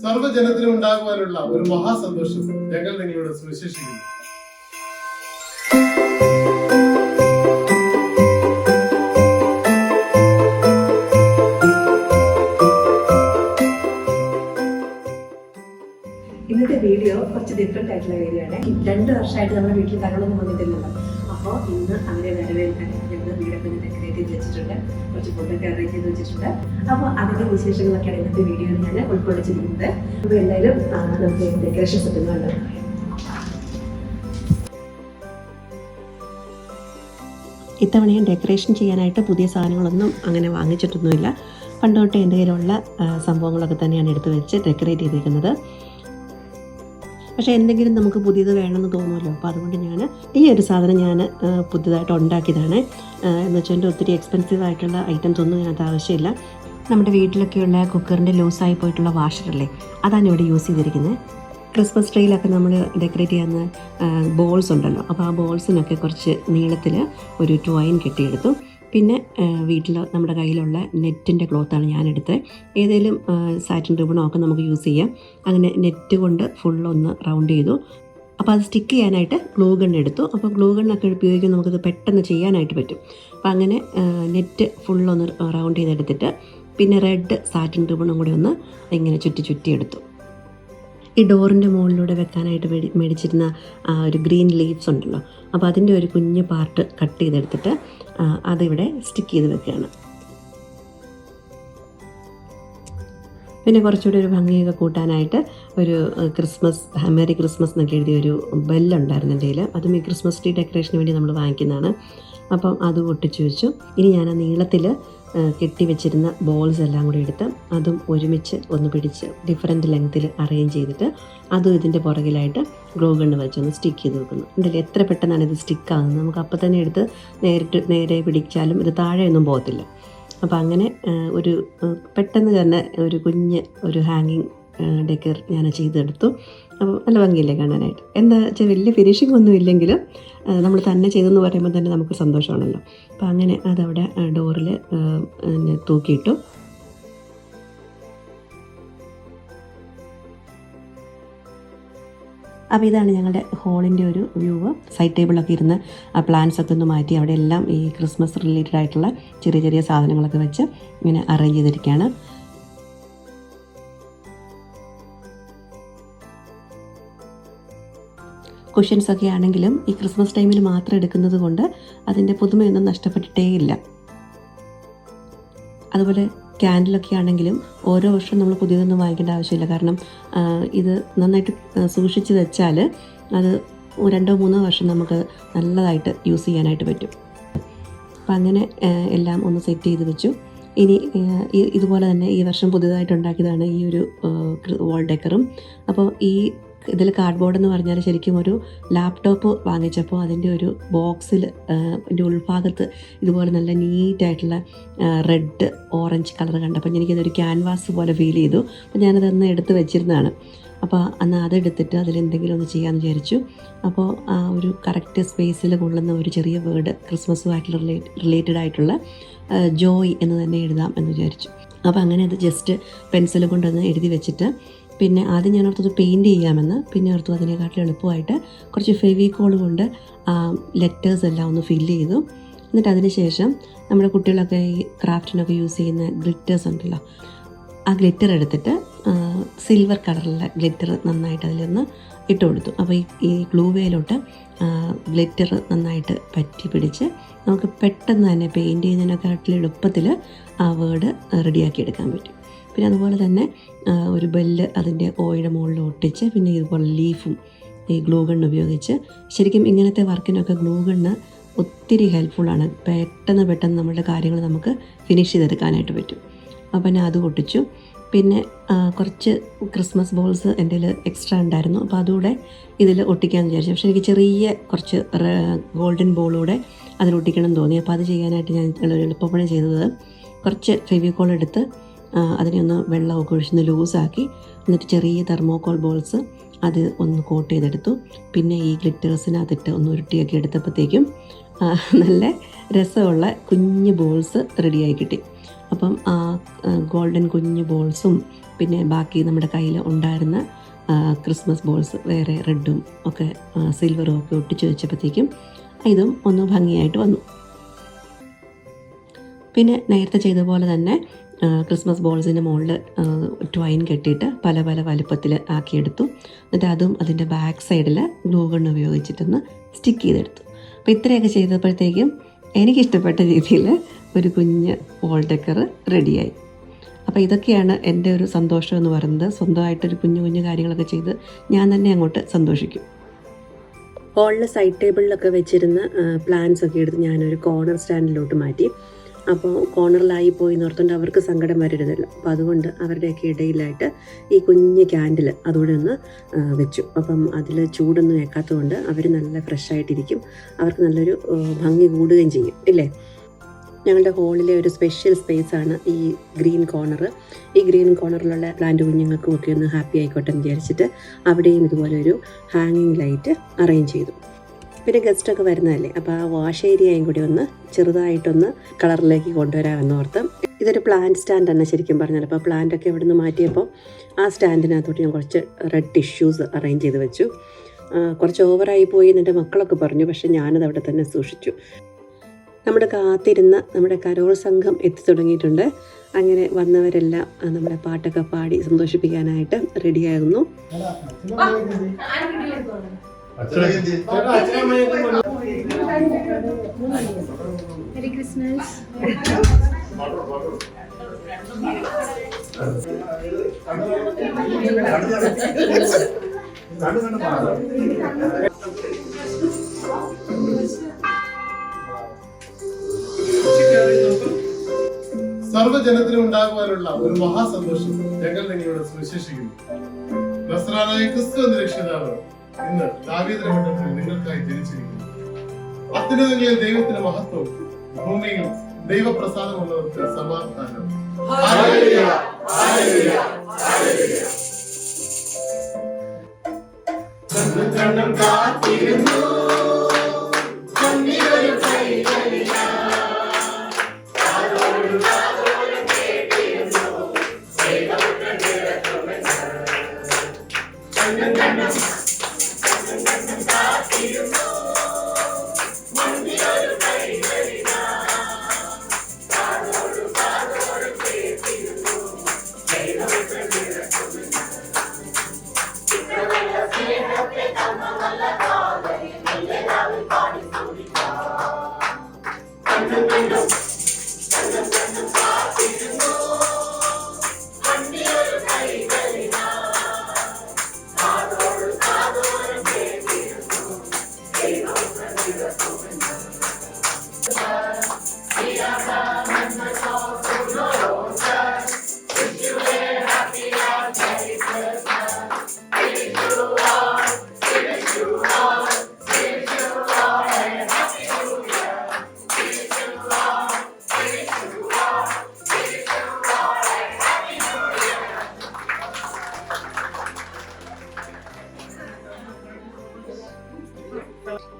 സർവ്വജനത്തിനും ഉണ്ടാകുവാനുള്ള ഒരു മഹാസന്തോഷം ഞങ്ങൾ നിങ്ങളോട് സുവിശേഷിക്കുന്നു. ഇന്നത്തെ വീഡിയോ കുറച്ച് ഡിഫറെൻ്റ് ആയിട്ടുള്ള വീഡിയോ ആണ്. 2 വർഷമായിട്ട് നമ്മുടെ വീട്ടിൽ തകളൊന്നും വന്നിട്ടില്ലല്ലോ. അപ്പോൾ ഇന്ന് അവരെ വരവേൽക്കാൻ ഞങ്ങൾ വീടൊക്കെ ഡെക്കറേറ്റ് ചെയ്ത് വെച്ചിട്ടുണ്ട്, കുറച്ച് ഫുഡൊക്കെ അറേഞ്ച് ചെയ്ത് വെച്ചിട്ടുണ്ട്. അപ്പോൾ അതിൻ്റെ വിശേഷങ്ങളൊക്കെയാണ് ഇന്നത്തെ വീഡിയോയിൽ ഞാൻ ഉൾക്കൊള്ളിച്ചിരിക്കുന്നത്. അപ്പോൾ എന്തായാലും നമുക്ക് ഡെക്കറേഷൻസ് ഒക്കെ കണ്ടു. ഇത്തവണ ഞാൻ ഡെക്കറേഷൻ ചെയ്യാനായിട്ട് പുതിയ സാധനങ്ങളൊന്നും അങ്ങനെ വാങ്ങിച്ചിട്ടൊന്നുമില്ല. പണ്ടോട്ട് എൻ്റെ കയ്യിലുള്ള സംഭവങ്ങളൊക്കെ തന്നെയാണ് എടുത്ത് വെച്ച് ഡെക്കറേറ്റ് ചെയ്തിരിക്കുന്നത്. പക്ഷേ എന്തെങ്കിലും നമുക്ക് പുതിയത് വേണമെന്ന് തോന്നുമല്ലോ. അപ്പോൾ അതുകൊണ്ട് ഞാൻ ഈ ഒരു സാധനം ഞാൻ പുതിയതായിട്ട് ഉണ്ടാക്കിയതാണ്. എന്ന് വെച്ചാൽ എൻ്റെ ഒത്തിരി എക്സ്പെൻസീവ് ആയിട്ടുള്ള ഐറ്റംസ് ഒന്നും ഇതിനകത്ത് ആവശ്യമില്ല. നമ്മുടെ വീട്ടിലൊക്കെയുള്ള കുക്കറിൻ്റെ ലൂസായി പോയിട്ടുള്ള വാഷറല്ലേ, അതാണ് ഇവിടെ യൂസ് ചെയ്തിരിക്കുന്നത്. ക്രിസ്മസ് ട്രീയിലൊക്കെ നമ്മൾ ഡെക്കറേറ്റ് ചെയ്യുന്ന ബോൾസ് ഉണ്ടല്ലോ, അപ്പോൾ ആ ബോൾസിനൊക്കെ കുറച്ച് നീളത്തിൽ ഒരു ട്വൈൻ കെട്ടിയെടുത്തു. പിന്നെ വീട്ടിൽ നമ്മുടെ കയ്യിലുള്ള നെറ്റിൻ്റെ ക്ലോത്താണ് ഞാനെടുത്തത്. ഏതെങ്കിലും സാറ്റിൻ റിബണോ ഒക്കെ നമുക്ക് യൂസ് ചെയ്യാം. അങ്ങനെ നെറ്റ് കൊണ്ട് ഫുള്ളൊന്ന് റൗണ്ട് ചെയ്തു. അപ്പോൾ അത് സ്റ്റിക്ക് ചെയ്യാനായിട്ട് ഗ്ലൂ ഗൺ എടുത്തു. അപ്പോൾ ഗ്ലൂ ഗണ്ണൊക്കെ ഉപയോഗിക്കുമ്പോൾ നമുക്കത് പെട്ടെന്ന് ചെയ്യാനായിട്ട് പറ്റും. അപ്പോൾ അങ്ങനെ നെറ്റ് ഫുള്ളൊന്ന് റൗണ്ട് ചെയ്തെടുത്തിട്ട് പിന്നെ റെഡ് സാറ്റിൻ റിബണും കൂടി ഒന്ന് ഇങ്ങനെ ചുറ്റിയെടുത്തു. ഈ ഡോറിൻ്റെ മുകളിലൂടെ വെക്കാനായിട്ട് മേടിച്ചിരുന്ന ഒരു ഗ്രീൻ ലീവ്സ് ഉണ്ടല്ലോ, അപ്പോൾ അതിൻ്റെ ഒരു കുഞ്ഞ് പാർട്ട് കട്ട് ചെയ്തെടുത്തിട്ട് അതിവിടെ സ്റ്റിക്ക് ചെയ്ത് വെക്കുകയാണ്. പിന്നെ കുറച്ചുകൂടി ഒരു ഭംഗിയൊക്കെ കൂട്ടാനായിട്ട് ഒരു മെറി ക്രിസ്മസ് എന്നൊക്കെ എഴുതിയൊരു ബെല്ലുണ്ടായിരുന്നു എൻ്റെ കയ്യിൽ. അതും ഈ ക്രിസ്മസ് ട്രീ ഡെക്കറേഷന് വേണ്ടി നമ്മൾ വാങ്ങിക്കുന്നതാണ്. അപ്പം അത് ഒട്ടിച്ചു വെച്ചു. ഇനി ഞാൻ ആ നീളത്തിൽ കെട്ടി വെച്ചിരുന്ന ബോൾസ് എല്ലാം കൂടി എടുത്ത് അതും ഒരുമിച്ച് ഒന്ന് പിടിച്ച് ഡിഫറെൻറ്റ് ലെങ്ത്തിൽ അറേഞ്ച് ചെയ്തിട്ട് അതും ഇതിൻ്റെ പുറകിലായിട്ട് ഗ്ലൂ ഗണ്ണ് വെച്ചൊന്ന് സ്റ്റിക്ക് ചെയ്ത് വെക്കുന്നു. ഉണ്ടല്ലേ, എത്ര പെട്ടെന്നാണ് ഇത് സ്റ്റിക്കാകുന്നത്. നമുക്ക് അപ്പം തന്നെ എടുത്ത് നേരെ പിടിച്ചാലും ഇത് താഴെയൊന്നും പോകത്തില്ല. അപ്പോൾ അങ്ങനെ ഒരു പെട്ടെന്ന് തന്നെ ഒരു ഹാങ്ങിങ് ഡെക്കർ ഞാൻ ചെയ്തെടുത്തു. അപ്പോൾ നല്ല ഭംഗിയില്ലേ കാണാനായിട്ട്. എന്താ വെച്ചാൽ വലിയ ഫിനിഷിംഗ് ഒന്നും ഇല്ലെങ്കിലും നമ്മൾ തന്നെ ചെയ്തെന്ന് പറയുമ്പോൾ തന്നെ നമുക്ക് സന്തോഷമാണല്ലോ. അപ്പോൾ അങ്ങനെ അതവിടെ ഡോറിൽ തൂക്കിയിട്ടു. അപ്പോൾ ഇതാണ് ഞങ്ങളുടെ ഹോളിൻ്റെ ഒരു വ്യൂ. സൈഡ് ടേബിളൊക്കെ ഇരുന്ന് ആ പ്ലാന്റ്സൊക്കെ ഒന്ന് മാറ്റി അവിടെ എല്ലാം ഈ ക്രിസ്മസ് റിലേറ്റഡ് ആയിട്ടുള്ള ചെറിയ സാധനങ്ങളൊക്കെ വെച്ച് ഇങ്ങനെ അറേഞ്ച് ചെയ്തിരിക്കുകയാണ്. കുഷ്യൻസൊക്കെ ആണെങ്കിലും ഈ ക്രിസ്മസ് ടൈമിൽ മാത്രം എടുക്കുന്നത് കൊണ്ട് അതിൻ്റെ പുതുമയൊന്നും നഷ്ടപ്പെട്ടിട്ടേ ഇല്ല. അതുപോലെ ക്യാൻഡിലൊക്കെ ആണെങ്കിലും ഓരോ വർഷം നമ്മൾ പുതിയതൊന്നും വാങ്ങിക്കേണ്ട ആവശ്യമില്ല. കാരണം ഇത് നന്നായിട്ട് സൂക്ഷിച്ച് വെച്ചാൽ അത് 2-3 വർഷം നമുക്ക് നല്ലതായിട്ട് യൂസ് ചെയ്യാനായിട്ട് പറ്റും. അപ്പം അങ്ങനെ എല്ലാം ഒന്ന് സെറ്റ് ചെയ്ത് വെച്ചു. ഇനി ഇതുപോലെ തന്നെ ഈ വർഷം പുതിയതായിട്ട് ഉണ്ടാക്കിയതാണ് ഈ ഒരു വാൾ ഡെക്കറും. അപ്പോൾ ഇതിൽ കാർഡ്ബോർഡ് എന്ന് പറഞ്ഞാൽ ശരിക്കും ഒരു ലാപ്ടോപ്പ് വാങ്ങിച്ചപ്പോൾ അതിൻ്റെ ഒരു ബോക്സിൽ എൻ്റെ ഉൾഭാഗത്ത് ഇതുപോലെ നല്ല നീറ്റായിട്ടുള്ള റെഡ് ഓറഞ്ച് കളർ കണ്ടപ്പോൾ എനിക്കതൊരു ക്യാൻവാസ് പോലെ ഫീൽ ചെയ്തു. അപ്പോൾ ഞാനതൊന്ന് എടുത്ത് വെച്ചിരുന്നതാണ്. അപ്പോൾ അന്ന് അതെടുത്തിട്ട് അതിലെന്തെങ്കിലും ഒന്ന് ചെയ്യാമെന്ന് വിചാരിച്ചു. അപ്പോൾ ആ ഒരു കറക്റ്റ് സ്പേസിൽ കൊള്ളുന്ന ഒരു ചെറിയ വേർഡ് ക്രിസ്മസുമായിട്ടുള്ള റിലേറ്റഡ് ആയിട്ടുള്ള ജോയ് എന്ന് തന്നെ എഴുതാം എന്ന് വിചാരിച്ചു. അപ്പോൾ അങ്ങനെ അത് ജസ്റ്റ് പെൻസിൽ കൊണ്ടൊന്ന് എഴുതി വെച്ചിട്ട് പിന്നെ ആദ്യം ഞാൻ ഓർത്തത് പെയിൻറ്റ് ചെയ്യാമെന്ന്, പിന്നെ ഓർത്തു അതിനെക്കാട്ടിലും എളുപ്പമായിട്ട് കുറച്ച് ഫെവിക്കോൾ കൊണ്ട് ലെറ്റേഴ്സ് എല്ലാം ഒന്ന് ഫില്ല് ചെയ്തു. എന്നിട്ട് അതിന് ശേഷം നമ്മുടെ കുട്ടികളൊക്കെ ഈ ക്രാഫ്റ്റിനൊക്കെ യൂസ് ചെയ്യുന്ന ഗ്ലിറ്റേഴ്സ് ഉണ്ടല്ലോ, ആ ഗ്ലിറ്റർ എടുത്തിട്ട് സിൽവർ കളറുള്ള ഗ്ലിറ്റർ നന്നായിട്ട് അതിലൊന്ന് ഇട്ട് കൊടുത്തു. അപ്പോൾ ഈ ഗ്ലൂവേയിലോട്ട് ഗ്ലിറ്റർ നന്നായിട്ട് പറ്റി പിടിച്ച് നമുക്ക് പെട്ടെന്ന് തന്നെ പെയിൻറ്റ് ചെയ്യുന്നതിനെക്കാട്ടിലും എളുപ്പത്തിൽ ആ വേർഡ് റെഡിയാക്കി എടുക്കാൻ പറ്റും. പിന്നെ അതുപോലെ തന്നെ ഒരു ബെല്ല് അതിൻ്റെ ഓയുടെ മുകളിൽ ഒട്ടിച്ച് പിന്നെ ഇതുപോലെ ലീഫും ഈ ഗ്ലൂ ഗണ്ണ് ഉപയോഗിച്ച് ശരിക്കും ഇങ്ങനത്തെ വർക്കിനൊക്കെ ഗ്ലൂ ഗണ്ണ് ഒത്തിരി ഹെൽപ്ഫുള്ളാണ്. പെട്ടെന്ന് നമ്മളുടെ കാര്യങ്ങൾ നമുക്ക് ഫിനിഷ് ചെയ്തെടുക്കാനായിട്ട് പറ്റും. അപ്പം ഞാൻ അത് ഒട്ടിച്ചു. പിന്നെ കുറച്ച് ക്രിസ്മസ് ബോൾസ് എൻ്റെ കയ്യിൽ എക്സ്ട്രാ ഉണ്ടായിരുന്നു. അപ്പോൾ അതുകൂടെ ഇതിൽ ഒട്ടിക്കാമെന്ന് വിചാരിച്ചു. പക്ഷേ എനിക്ക് ചെറിയ കുറച്ച് ഗോൾഡൻ ബോളൂടെ അതിലൊട്ടിക്കണം തോന്നി. അപ്പോൾ അത് ചെയ്യാനായിട്ട് ഞാൻ എളുപ്പപ്പണി ചെയ്തത് കുറച്ച് ഫെവിക്കോൾ എടുത്ത് അതിനെ ഒന്ന് വെള്ളമൊക്കെ ഒഴിച്ചൊന്ന് ലൂസാക്കി എന്നിട്ട് ചെറിയ തെർമോക്കോൾ ബോൾസ് അത് ഒന്ന് കോട്ട് ചെയ്തെടുത്തു. പിന്നെ ഈ ഗ്ലിറ്റേഴ്സിനകത്തിട്ട് ഒന്ന് ഉരുട്ടിയൊക്കെ എടുത്തപ്പോഴത്തേക്കും നല്ല രസമുള്ള കുഞ്ഞ് ബോൾസ് റെഡിയായി കിട്ടി. അപ്പം ആ ഗോൾഡൻ കുഞ്ഞ് ബോൾസും പിന്നെ ബാക്കി നമ്മുടെ കയ്യിൽ ഉണ്ടായിരുന്ന ക്രിസ്മസ് ബോൾസ് വേറെ റെഡും ഒക്കെ സിൽവറും ഒക്കെ ഒട്ടിച്ച് വെച്ചപ്പോഴത്തേക്കും ഇതും ഒന്ന് ഭംഗിയായിട്ട് വന്നു. പിന്നെ നേരത്തെ ചെയ്ത പോലെ തന്നെ ക്രിസ്മസ് ബോൾസിൻ്റെ മുകളിൽ ട്വൈൻ കെട്ടിയിട്ട് പല പല വലുപ്പത്തിൽ ആക്കിയെടുത്തു. എന്നിട്ട് അതും അതിൻ്റെ ബാക്ക് സൈഡിൽ ഗ്ലൂ ഗൺ ഉപയോഗിച്ചിട്ടൊന്ന് സ്റ്റിക്ക് ചെയ്തെടുത്തു. അപ്പോൾ ഇത്രയൊക്കെ ചെയ്തപ്പോഴത്തേക്കും എനിക്കിഷ്ടപ്പെട്ട രീതിയിൽ ഒരു കുഞ്ഞ് വോൾ ഡെക്കർ റെഡിയായി. അപ്പോൾ ഇതൊക്കെയാണ് എൻ്റെ ഒരു സന്തോഷം എന്ന് പറയുന്നത്. സ്വന്തമായിട്ടൊരു കുഞ്ഞു കുഞ്ഞു കാര്യങ്ങളൊക്കെ ചെയ്ത് ഞാൻ തന്നെ അങ്ങോട്ട് സന്തോഷിക്കും. ഹോളിലെ സൈഡ് ടേബിളിലൊക്കെ വെച്ചിരുന്ന പ്ലാന്റ്സ് ഒക്കെ എടുത്ത് ഞാനൊരു കോർണർ സ്റ്റാൻഡിലോട്ട് മാറ്റി. അപ്പോൾ കോർണറിലായി പോയി നിർത്തുകൊണ്ട് അവർക്ക് സങ്കടം വരരുതല്ലോ. അപ്പോൾ അതുകൊണ്ട് അവരുടെയൊക്കെ ഇടയിലായിട്ട് ഈ കുഞ്ഞ് ക്യാൻഡിൽ അതുകൂടെ ഒന്ന് വെച്ചു. അപ്പം അതിൽ ചൂടൊന്നും ഏക്കാത്തതുകൊണ്ട് അവർ നല്ല ഫ്രഷായിട്ടിരിക്കും, അവർക്ക് നല്ലൊരു ഭംഗി കൂടുകയും ചെയ്യും ഇല്ലേ. ഞങ്ങളുടെ ഹോളിലെ ഒരു സ്പെഷ്യൽ സ്പേസാണ് ഈ ഗ്രീൻ കോർണർ. ഈ ഗ്രീൻ കോർണറിലുള്ള പ്ലാന്റ് കുഞ്ഞുങ്ങൾക്കും ഒക്കെ ഒന്ന് ഹാപ്പി ആയിക്കോട്ടെ എന്ന് വിചാരിച്ചിട്ട് അവിടെയും ഇതുപോലെ ഒരു ഹാങ്ങിങ് ലൈറ്റ് അറേഞ്ച് ചെയ്തു. പിന്നെ ഗസ്റ്റൊക്കെ വരുന്നതല്ലേ, അപ്പോൾ ആ വാഷ് ഏരിയയും കൂടി ഒന്ന് ചെറുതായിട്ടൊന്ന് കളറിലേക്ക് കൊണ്ടുവരാമെന്നോർത്ത്. ഇതൊരു പ്ലാന്റ് സ്റ്റാൻഡാണ് ശരിക്കും പറഞ്ഞാൽ. അപ്പോൾ പ്ലാന്റൊക്കെ ഇവിടെ നിന്ന് മാറ്റിയപ്പോൾ ആ സ്റ്റാൻഡിനകത്തോട്ട് ഞാൻ കുറച്ച് റെഡ് ടിഷ്യൂസ് അറേഞ്ച് ചെയ്ത് വെച്ചു. കുറച്ച് ഓവറായി പോയി എൻ്റെ മക്കളൊക്കെ പറഞ്ഞു, പക്ഷേ ഞാനത് അവിടെ തന്നെ സൂക്ഷിച്ചു. നമ്മുടെ കാത്തിരുന്ന നമ്മുടെ കരോൾ സംഘം എത്തി തുടങ്ങിയിട്ടുണ്ട്. അങ്ങനെ വന്നവരെല്ലാം നമ്മുടെ പാട്ടൊക്കെ പാടി സന്തോഷിപ്പിക്കാനായിട്ട് റെഡിയാകുന്നു. Merry Christmas. സർവ്വജനത്തിനും ഉണ്ടാകുവാനുള്ള ഒരു മഹാസന്തോഷം ഞങ്ങൾ നിങ്ങളോട് സുവിശേഷിക്കുന്നു. നസ്രാനായ ക്രിസ്തു എന്ന രക്ഷിതാവ് ഇന്ന് ദാവീദിന്റെ മണ്ഡലത്തിൽ നിങ്ങൾക്കായി ജനിച്ചിരിക്കുന്നു. അത്യുന്നതങ്ങളിൽ ദൈവത്തിന്റെ മഹത്വവും ഭൂമിയിൽ ദൈവപ്രസാദമുള്ളവർക്ക് സമാധാനം. Hallelujah, hallelujah, hallelujah. കണ്ണം കാത്തിരുന്നു കണ്ണിയൊരു കൈകളില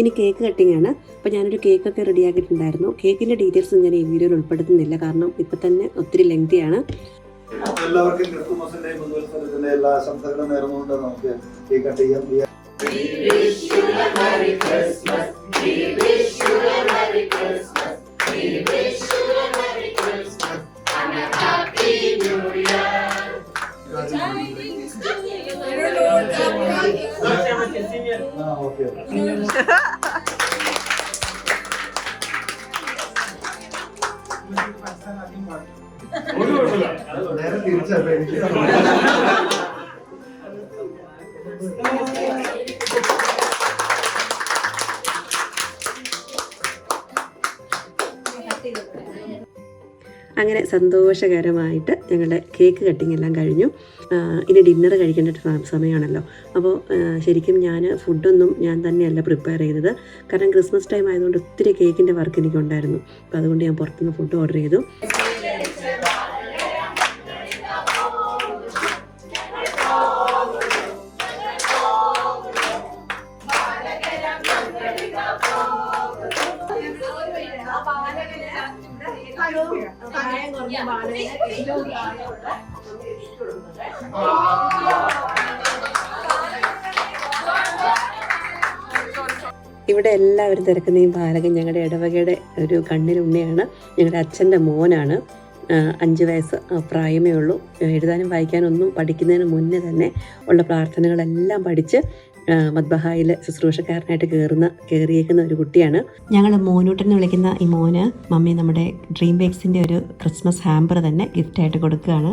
ഇനി കേക്ക് കട്ടിംഗ് ആണ്. അപ്പോൾ ഞാനൊരു കേക്കൊക്കെ റെഡിയാക്കിയിട്ടുണ്ടായിരുന്നു. കേക്കിൻ്റെ ഡീറ്റെയിൽസ് ഞാൻ ഈ വീഡിയോയിൽ ഉൾപ്പെടുത്തുന്നില്ല, കാരണം ഇപ്പം തന്നെ ഒത്തിരി ലെങ്തിയാണ്. എല്ലാവർക്കും ക്രിസ്തുമസിന്റെ പുതുവത്സരത്തിന്റെ എല്ലാ ആശംസകളും നേർന്നുകൊണ്ട് നമുക്ക് കേക്ക് കട്ട് ചെയ്യാം. ഓക്കെ നേരെ തിരിച്ചല്ല എനിക്ക് അങ്ങനെ സന്തോഷകരമായിട്ട് ഞങ്ങളുടെ കേക്ക് കട്ടിങ് എല്ലാം കഴിഞ്ഞു. ഇനി ഡിന്നർ കഴിക്കേണ്ട സമയമാണല്ലോ. അപ്പോൾ ശരിക്കും ഫുഡൊന്നും ഞാൻ തന്നെയല്ല പ്രിപ്പയർ ചെയ്തത്, കാരണം ക്രിസ്മസ് ടൈം ആയതുകൊണ്ട് ഒത്തിരി കേക്കിൻ്റെ വർക്ക് എനിക്കുണ്ടായിരുന്നു. അപ്പോൾ അതുകൊണ്ട് ഞാൻ പുറത്തുനിന്ന് ഫുഡ് ഓർഡർ ചെയ്തു. ഇവിടെ എല്ലാവരും തിരക്കുന്ന ഈ ബാലകൻ ഞങ്ങളുടെ ഇടവകയുടെ ഒരു കണ്ണിലുണ്ണിയാണ്. ഞങ്ങളുടെ അച്ഛൻ്റെ മോനാണ്. 5 വയസ്സ് പ്രായമേ ഉള്ളൂ. എഴുതാനും വായിക്കാനും ഒന്നും പഠിക്കുന്നതിന് മുന്നേ തന്നെ ഉള്ള പ്രാർത്ഥനകളെല്ലാം പഠിച്ച് മദ്ബഹായിൽ ശുശ്രൂഷക്കാരനായിട്ട് കയറിയേക്കുന്ന ഒരു കുട്ടിയാണ്. ഞങ്ങൾ മോനൂട്ടൻ എന്ന് വിളിക്കുന്ന ഈ മോന് മമ്മി നമ്മുടെ ഡ്രീം ബേക്സിൻ്റെ ഒരു ക്രിസ്മസ് ഹാമ്പർ തന്നെ ഗിഫ്റ്റായിട്ട് കൊടുക്കുകയാണ്.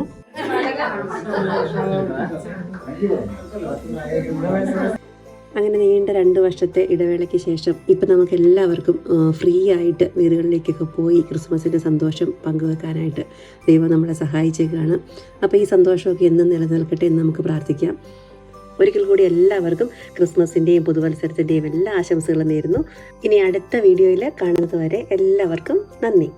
അങ്ങനെ നീണ്ട 2 വർഷത്തെ ഇടവേളയ്ക്ക് ശേഷം ഇപ്പം നമുക്ക് എല്ലാവർക്കും ഫ്രീ ആയിട്ട് വീടുകളിലേക്കൊക്കെ പോയി ക്രിസ്മസിൻ്റെ സന്തോഷം പങ്കുവെക്കാനായിട്ട് ദൈവം നമ്മളെ സഹായിച്ചേക്കാണ്. അപ്പോൾ ഈ സന്തോഷമൊക്കെ എന്നും നിലനിൽക്കട്ടെ എന്ന് നമുക്ക് പ്രാർത്ഥിക്കാം. ഒരിക്കൽ കൂടി എല്ലാവർക്കും ക്രിസ്മസിൻ്റെയും പുതുവത്സരത്തിൻ്റെയും എല്ലാ ആശംസകളും നേരുന്നു. ഇനി അടുത്ത വീഡിയോയിൽ കാണുന്നത് വരെ എല്ലാവർക്കും നന്ദി.